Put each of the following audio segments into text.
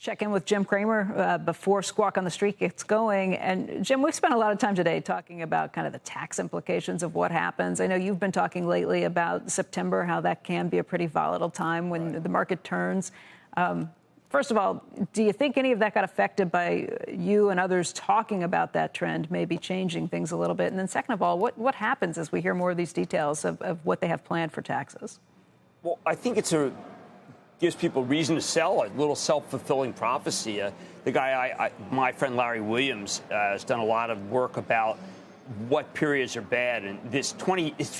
Check in with Jim Cramer before Squawk on the Street gets going. And Jim, we've spent a lot of time today talking about kind of the tax implications of what happens. I know you've been talking lately about September, how that can be a pretty volatile time when the market turns. First of all, do you think any of that got affected by you and others talking about that trend, maybe changing things a little bit? And then second of all, what happens as we hear more of these details of what they have planned for taxes? Well, I think gives people reason to sell, a little self-fulfilling prophecy. The guy, my friend Larry Williams, has done a lot of work about what periods are bad. And it's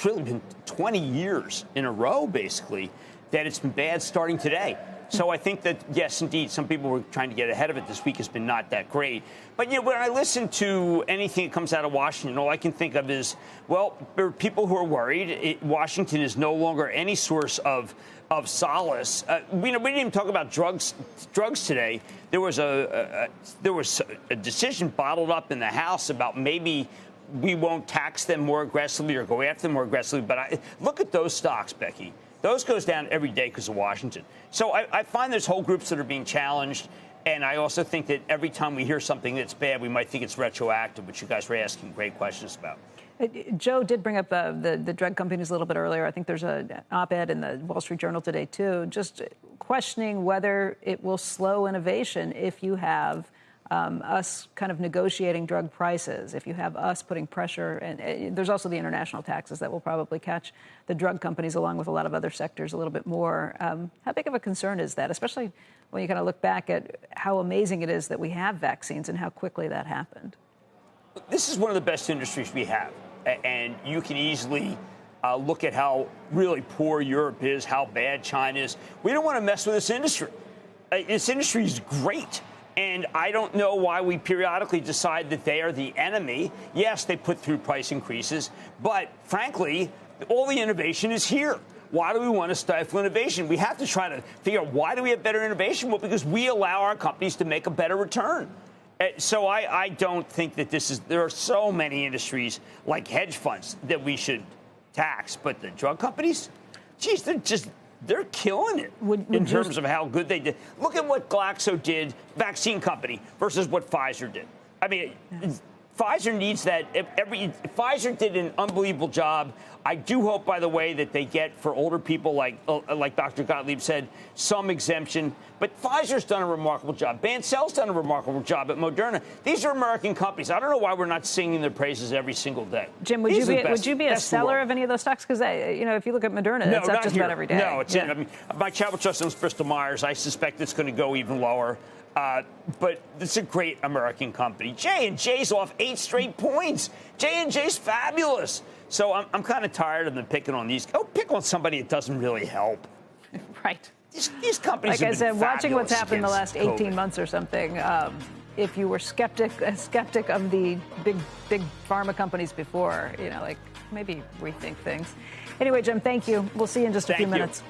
really been 20 years in a row, basically, that it's been bad starting today. So I think that, yes, indeed, some people were trying to get ahead of it. This week has been not that great. But, you know, when I listen to anything that comes out of Washington, all I can think of is, well, there are people who are worried. Washington is no longer any source of solace. We didn't even talk about drugs today. There was a decision bottled up in the House about maybe we won't tax them more aggressively or go after them more aggressively. But look at those stocks, Becky. Those goes down every day because of Washington. So I find there's whole groups that are being challenged. And I also think that every time we hear something that's bad, we might think it's retroactive, which you guys were asking great questions about. Joe did bring up the drug companies a little bit earlier. I think there's an op-ed in the Wall Street Journal today, too, just questioning whether it will slow innovation if you have us kind of negotiating drug prices, if you have us putting pressure. And there's also the international taxes that will probably catch the drug companies, along with a lot of other sectors, a little bit more. How big of a concern is that, especially when you kind of look back at how amazing it is that we have vaccines and how quickly that happened? This is one of the best industries we have. And you can easily look at how really poor Europe is, how bad China is. We don't want to mess with this industry. This industry is great. And I don't know why we periodically decide that they are the enemy. Yes, they put through price increases. But frankly, all the innovation is here. Why do we want to stifle innovation? We have to try to figure out why do we have better innovation? Well, because we allow our companies to make a better return. So I don't think that there are so many industries like hedge funds that we should tax. But the drug companies, geez, they're killing it in terms of how good they did. Look at what Glaxo did, vaccine company, versus what Pfizer did. I mean, Pfizer needs that. Pfizer did an unbelievable job. I do hope, by the way, that they get for older people, like Dr. Gottlieb said, some exemption. But Pfizer's done a remarkable job. Bancell's done a remarkable job at Moderna. These are American companies. I don't know why we're not singing their praises every single day. Jim, would you be a seller of any of those stocks? Because if you look at Moderna, it's up just about every day. No, it's in. I mean, my Chapel Trust owns Bristol Myers. I suspect it's going to go even lower. But it's a great American company. J&J's off 8 straight points. J&J's fabulous. So I'm kind of tired of them picking on these. Go pick on somebody that doesn't really help. Right. These companies, like I said, watching what's happened in the last 18 months or something, if you were a skeptic of the big pharma companies before, maybe rethink things. Anyway, Jim, thank you. We'll see you in just a few minutes.